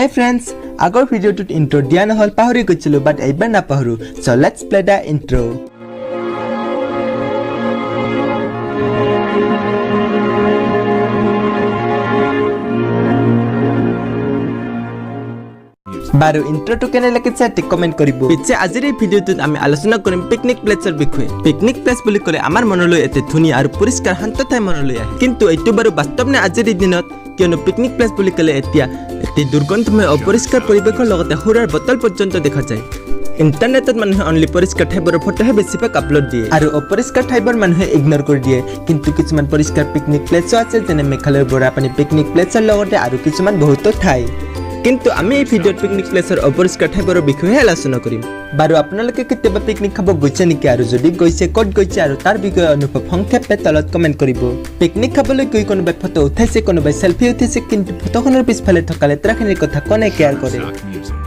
Hey friends, আগৰ ভিডিঅ'টোত ইন্ট্ৰো দিয়া নহল পাহৰি গৈছিলো বাট এইবাৰ নাপাহৰো so let's play the intro बारो ইন্ট্ৰোটো কেনে লাগিছে তে কমেন্ট কৰিব পিছে আজিৰ এই ভিডিঅ'টোত আমি আলোচনা কৰিম পিকনিক প্লেছৰ বিষয়ে পিকনিক প্লেছ বুলি ক'লে আমাৰ মনলৈ এতে ধুনীয়া আৰু পৰিষ্কাৰ শান্ত ঠাই মনলৈ আহে কিন্তু এইটো বাৰু বাস্তৱ নে আজিৰ দিনত কিয়নো পিকনিক প্লেছ বুলি ক'লে এতিয়া এটি দুৰ্গন্ধময় অপৰিষ্কাৰ পৰিৱেশৰ লগতে সুৰাৰ বটল পৰ্যন্ত দেখা যায় ইন্টাৰনেটত মানুহে অনলি পৰিষ্কাৰ ঠাইবোৰৰ ফটোহে বেছিভাগ আপলোড দিয়ে আৰু অপৰিষ্কাৰ ঠাইবোৰ মানুহে ইগনোৰ কৰি দিয়ে কিন্তু কিছুমান পৰিষ্কাৰ পিকনিক প্লেছো আছে যেনে মেঘালয়ৰ বৰাপানী পিকনিক প্লেছৰ লগতে আৰু কিছুমান বহুতো ঠাই কিন্তু আমি এই ভিডিঅ'ত পিকনিক প্লেছৰ অপৰিষ্কাৰ ঠাইবোৰৰ বিষয়ে আলোচনা কৰিম বাৰু আপোনালোকে কেতিয়াবা পিকনিক খাব গৈছে নেকি আৰু যদি গৈছে ক'ত গৈছে আৰু তাৰ বিষয়ে অনুভৱ সংক্ষেপে তলত কমেন্ট কৰিব পিকনিক খাবলৈ গৈ কোনোবাই ফটো উঠাইছে কোনোবাই সেলফি উঠাইছে কিন্তু ফটোখনৰ পিছফালে থকা লেতেৰাখিনিৰ কথা কোনে কেয়াৰ কৰে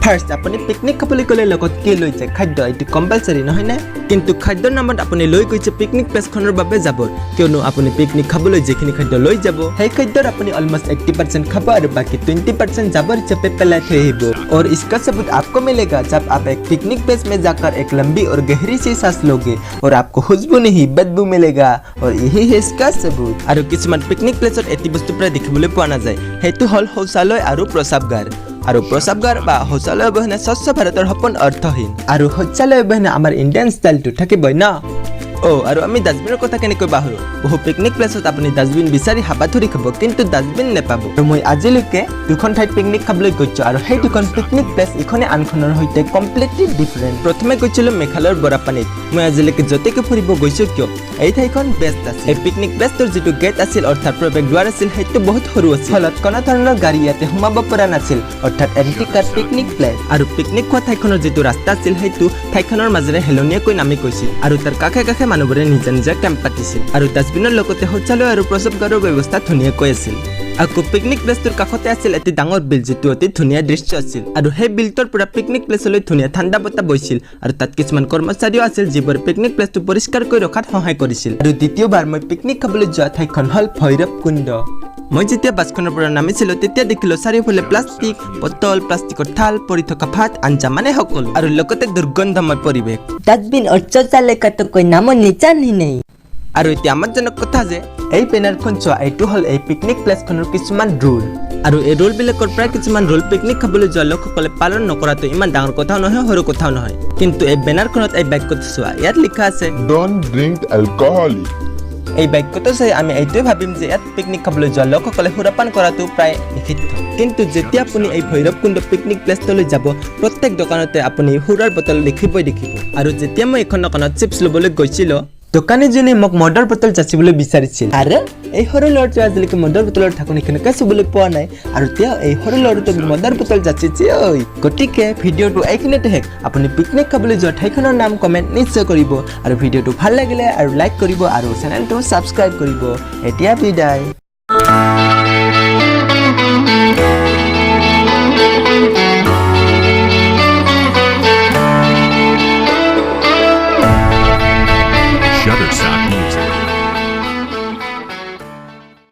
ফাৰ্ষ্ট আপুনি পিকনিক খাবলৈ গ'লে লগত কি লৈ যায় খাদ্য এটি কম্পালসৰি নহয় নে কিন্তু খাদ্যৰ নামত আপুনি লৈ গৈছে পিকনিক প্লেছখনৰ বাবে যাব কিয়নো আপুনি পিকনিক খাবলৈ যেখিনি খাদ্য লৈ যাব সেই খাদ্যৰ আপুনি অলমোষ্ট 80% খাব আৰু বাকি 20% জাবৰ হিচাপে পেলাই থৈ আহিব और इसका सबूत आपको मिलेगा जब आप एक पिकनिक प्लेस में जाकर एक लंबी और गहरी सी सांस लोगे और आपको खुशबू नहीं बदबू मिलेगा और यही है इसका सबूत আৰু কিছুমান পিকনিক প্লেছত এটি বস্তু প্ৰায় দেখিবলৈ পোৱা নাযায় হেতু হল শৌচালয় আৰু প্ৰস্ৰাৱগাৰ আৰু প্ৰস্ৰাৱগাৰ বা শৌচালয় অবিহনে স্বচ্ছ ভাৰতৰ সপোন অৰ্থহীন আৰু শৌচালয় অবিহনে আমাৰ ইণ্ডিয়ান ষ্টাইলটো থাকিবই না আৰু আমি ডাষ্টবিনৰ কথা কেনেকৈ বাহৰো বহু পিকনিক প্লেছত আপুনি ডাষ্টবিন বিচাৰি হাবাথুৰি খাব কিন্তু ডাষ্টবিন নেপাব আৰু মই আজিলৈকে দুখন ঠাইত পিকনিক খাবলৈ গৈছো আৰু সেই দুখন পিকনিক প্লেছ ইখনে আনখনৰ সৈতে কমপ্লিটলি ডিফাৰেণ্ট প্ৰথমে গৈছিলো মেঘালয়ৰ বৰাপানীত মই আজিলৈকে যতেকে ফুৰিব গৈছো কিয় এই ঠাইখন বেষ্ট আছিল এই পিকনিক প্লেছটোৰ যিটো গেট আছিল অৰ্থাৎ প্ৰৱেশ দ্বাৰ আছিল সেইটো বহুত সৰু আছিল ফলত কোনো ধৰণৰ গাড়ী ইয়াতে সোমাব পৰা নাছিল অৰ্থাৎ এণ্টি কাৰ পিকনিক প্লেছ আৰু পিকনিক খোৱা ঠাইখনৰ যিটো ৰাস্তা আছিল সেইটো ঠাইখনৰ মাজেৰে হেলনীয়াকৈ নামি গৈছিল আৰু তাৰ কাষে কাষে মানুহবোৰে নিজা নিজা কেম্প পাতিছিল আৰু ডাষ্টবিনৰ লগতে শৌচালয় আৰু প্ৰস্ৰাৱগাৰৰ ব্যৱস্থা ধুনীয়াকৈ আছিল আকৌ পিকনিক প্লেছটোৰ কাষতে আছিল এটি ডাঙৰ বিল যিটো অতি ধুনীয়া দৃশ্য আছিল আৰু সেই বিলটোৰ পৰা পিকনিক প্লেছলৈ ধুনীয়া ঠাণ্ডা বতাহ বৈছিল আৰু তাত কিছুমান কৰ্মচাৰীও আছিল যিবোৰে পিকনিক প্লেছটো পৰিষ্কাৰ কৰি ৰখাত সহায় কৰিছিল আৰু দ্বিতীয়বাৰ মই পিকনিক খাবলৈ যোৱা ঠাইখন হ'ল ভৈৰৱ কুণ্ড মই যেতিয়া বাছখনৰ পৰা নামিছিলো তেতিয়া দেখিলো চাৰিওফালে প্লাষ্টিক বটল প্লাষ্টিকৰ থাল পৰি থকা ভাত আঞ্জা মানে সকলো আৰু লগতে দুৰ্গন্ধময় পৰিৱেশ डस्टबिन और शौचालय का तो कोई नामो निशान ही नहीं আৰু এতিয়া আমোদজনক কথা যে এই বেনাৰখন চোৱা এইটো হ'ল এই পিকনিক প্লেছখনৰ কিছুমান ৰুল আৰু এই ৰুলবিলাকৰ প্ৰায় কিছুমান ৰুল পিকনিক খাবলৈ যোৱা লোকসকলে পালন নকৰাটো ইমান ডাঙৰ কথাও নহয় সৰু কথাও নহয় কিন্তু এই বেনাৰখনত এই বাক্যটো চোৱা ইয়াত লিখা আছে Don't drink alcohol. এই বাক্যটো চাই আমি এইটোৱে ভাবিম যে ইয়াত পিকনিক খাবলৈ যোৱা লোকসকলে সুৰাপান কৰাটো প্ৰায় নিষিদ্ধ কিন্তু যেতিয়া আপুনি এই ভৈৰৱকুণ্ড পিকনিক প্লেছলৈ যাব প্ৰত্যেক দোকানতে আপুনি সুৰাৰ বটল দেখিব আৰু যেতিয়া মই এখন দোকানত চিপছ ল'বলৈ গৈছিলো দোকানীজনে মোক মদৰ বটল যাচিবলৈ বিচাৰিছিল আৰু এই সৰু ল'ৰাটোৱে আজিলৈকে মদৰ বটলৰ ঢাকনি কেনেকৈ চুবলৈ পোৱা নাই আৰু তেওঁ এই সৰু ল'ৰাটোক মদৰ বটল যাচিছে ঐ গতিকে ভিডিঅ'টো এইখিনিতে শেষ আপুনি পিকনিক খাবলৈ যোৱা ঠাইখনৰ নাম কমেণ্ট নিশ্চয় কৰিব আৰু ভিডিঅ'টো ভাল লাগিলে আৰু লাইক কৰিব আৰু চেনেলটো ছাবস্ক্ৰাইব কৰিব এতিয়া বিদায়